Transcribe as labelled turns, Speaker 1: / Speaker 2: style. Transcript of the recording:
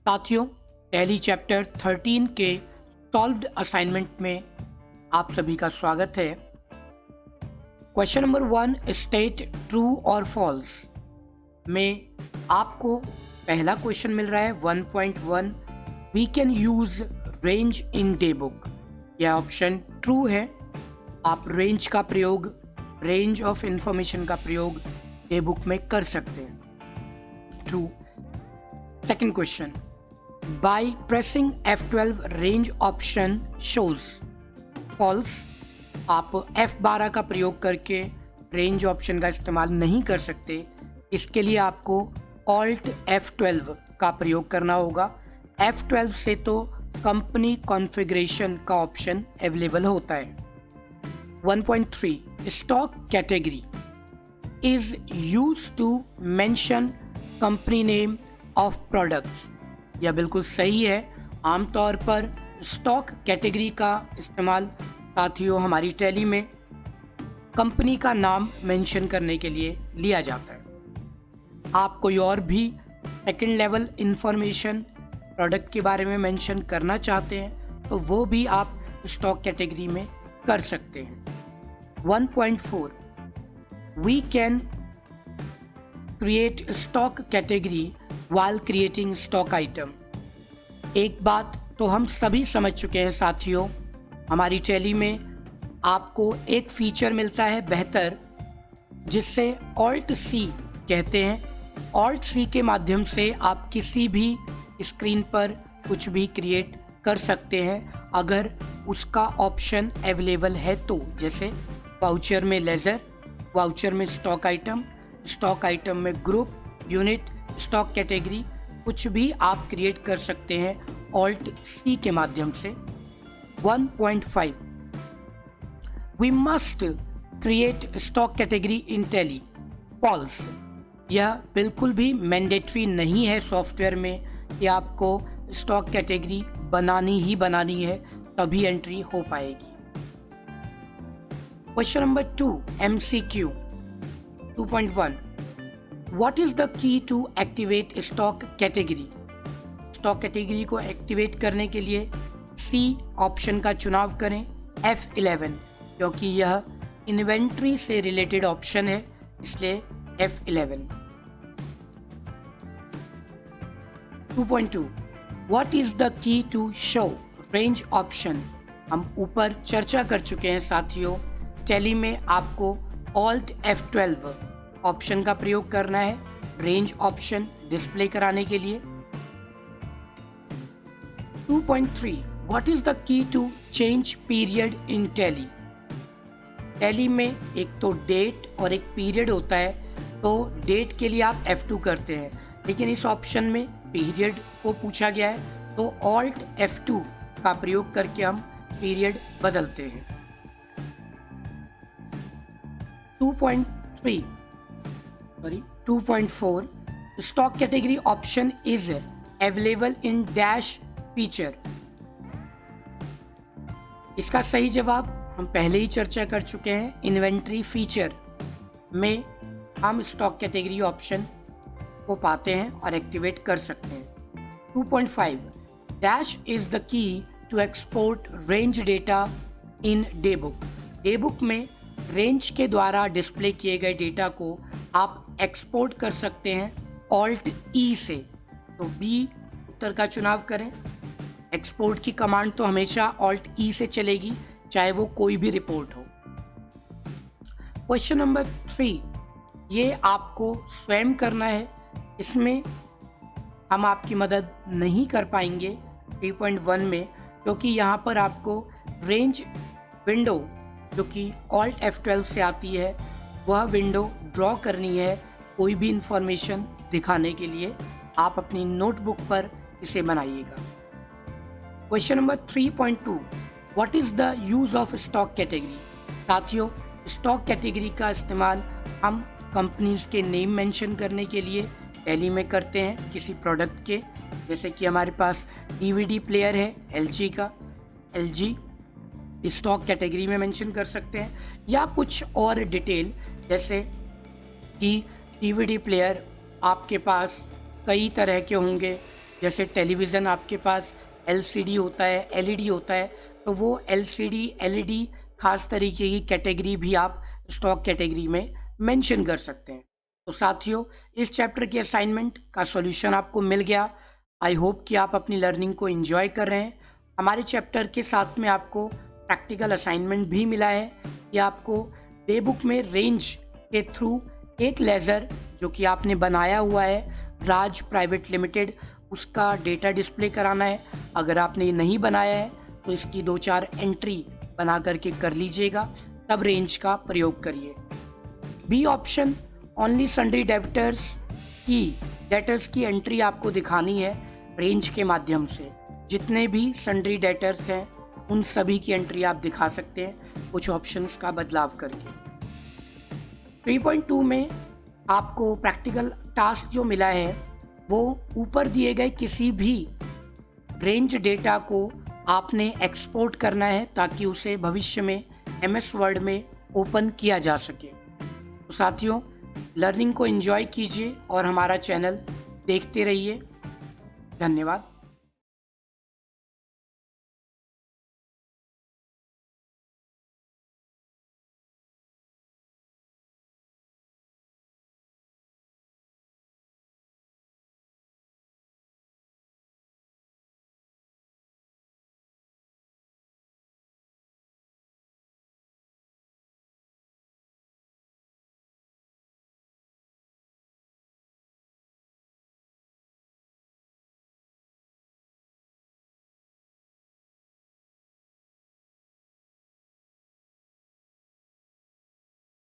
Speaker 1: साथियों, tally chapter 13 के solved assignment में आप सभी का स्वागत है। क्वेश्चन नंबर 1 स्टेट ट्रू और फॉल्स में आपको पहला क्वेश्चन मिल रहा है 1.1 we can use range in day book. यह ऑप्शन ट्रू है। आप रेंज का प्रयोग, रेंज ऑफ इंफॉर्मेशन का प्रयोग डे बुक में कर सकते हैं। True. Second question, by pressing F12 range option shows. False. आप F12 का प्रयोग करके रेंज ऑप्शन का इस्तेमाल नहीं कर सकते। इसके लिए आपको Alt F12 का प्रयोग करना होगा। F12 से तो कंपनी कॉन्फ़िगरेशन का ऑप्शन अवेलेबल होता है। 1.3 stock category is used to mention company name of products. यह बिल्कुल सही है। आमतौर पर स्टॉक कैटेगरी का इस्तेमाल साथियों हमारी टैली में कंपनी का नाम मेंशन करने के लिए लिया जाता है। आप कोई और भी सेकंड लेवल इंफॉर्मेशन प्रोडक्ट के बारे में मेंशन करना चाहते हैं तो वो भी आप स्टॉक कैटेगरी में कर सकते हैं। 1.4 we can create stock category while creating stock item। एक बात तो हम सभी समझ चुके हैं साथियों, हमारी टैली में आपको एक फीचर मिलता है बेहतर, जिससे Alt C कहते हैं। Alt C के माध्यम से आप किसी भी स्क्रीन पर कुछ भी क्रिएट कर सकते हैं अगर उसका ऑप्शन अवेलेबल है तो। जैसे वाउचर में लेजर, वाउचर में स्टॉक आइटम में ग्रुप, यूनिट, स्टॉक कैटेगरी, कुछ भी आप क्रिएट कर सकते हैं Alt C के माध्यम से। 1.5 we must create stock category in Tally. False. यह बिल्कुल भी मैंडेटरी नहीं है सॉफ्टवेयर में कि आपको स्टॉक कैटेगरी बनानी ही है तभी एंट्री हो पाएगी। Question number 2 MCQ 2.1 What is the key to activate stock category? Stock category को एक्टिवेट करने के लिए C ऑप्शन का चुनाव करें F11, क्योंकि यह इन्वेंट्री से रिलेटेड ऑप्शन है, इसलिए F11। 2.2 What is the key to show range option? हम ऊपर चर्चा कर चुके हैं साथियों, टैली में आपको Alt F12 ऑप्शन का प्रयोग करना है रेंज ऑप्शन डिस्प्ले कराने के लिए। 2.3 what is the key to change period in Tally. Tally में एक तो डेट और एक पीरियड होता है, तो डेट के लिए आप F2 करते हैं, लेकिन इस ऑप्शन में पीरियड को पूछा गया है तो Alt F2 का प्रयोग करके हम पीरियड बदलते हैं। 2.4 stock category option is available in dash feature. इसका सही जवाब हम पहले ही चर्चा कर चुके हैं। इन्वेंट्री फीचर में हम स्टॉक कैटेगरी ऑप्शन को पाते हैं और एक्टिवेट कर सकते हैं। 2.5 dash is the key to export range data in day book. Day book में रेंज के द्वारा डिस्प्ले किए गए डेटा को आप एक्सपोर्ट कर सकते हैं Alt E से, तो B उत्तर का चुनाव करें। एक्सपोर्ट की कमांड तो हमेशा Alt E से चलेगी, चाहे वो कोई भी रिपोर्ट हो। क्वेश्चन नंबर 3 ये आपको स्वयं करना है, इसमें हम आपकी मदद नहीं कर पाएंगे 3.1 में, क्योंकि यहाँ पर आपको रेंज विंडो जो कि Alt F12 से आती है वह विंडो ड्रॉ करनी है कोई भी इंफॉर्मेशन दिखाने के लिए। आप अपनी नोटबुक पर इसे बनाइएगा। Question number 3.2 what is the use of stock category. साथियों, स्टॉक कैटेगरी का इस्तेमाल हम कंपनीज के नेम मेंशन करने के लिए टैली में करते हैं किसी प्रोडक्ट के। जैसे कि हमारे पास DVD प्लेयर है LG का, LG स्टॉक कैटेगरी में मेंशन कर सकते हैं, या कुछ और डिटेल जैसे कि DVD प्लेयर आपके पास कई तरह के होंगे, जैसे टेलीविज़न आपके पास एलसीडी होता है, एलईडी होता है, तो वो एलसीडी, एलईडी खास तरीके की कैटेगरी भी आप स्टॉक कैटेगरी में मेंशन कर सकते हैं। तो साथियों, इस चैप्टर की असाइनमेंट का सॉल्यूशन आपको मिल गया। आई होप कि आप अपनी लर्निंग को एंजॉय कर रहे हैं। हमारे चैप्टर के साथ में आपको प्रैक्टिकल असाइनमेंट भी मिला है कि आपको डे बुक में रेंज के थ्रू एक लेज़र जो कि आपने बनाया हुआ है राज प्राइवेट लिमिटेड, उसका डेटा डिस्प्ले कराना है। अगर आपने ये नहीं बनाया है तो इसकी 2-4 एंट्री बना करके कर लीजिएगा, तब रेंज का प्रयोग करिए। B option, only sundry debtors की एंट्री आपको दिखानी है रेंज के माध्यम से। जितने भी सन्ड्री डेटर्स हैं उन सभी की एंट्री आप दिखा सकते हैं कुछ ऑप्शंस का बदलाव करके। 3.2 में आपको प्रैक्टिकल टास्क जो मिला है वो ऊपर दिए गए किसी भी रेंज डेटा को आपने एक्सपोर्ट करना है ताकि उसे भविष्य में MS वर्ड में ओपन किया जा सके। तो साथियों, लर्निंग को एंजॉय कीजिए और हमारा चैनल देखते रहिए। धन्यवाद।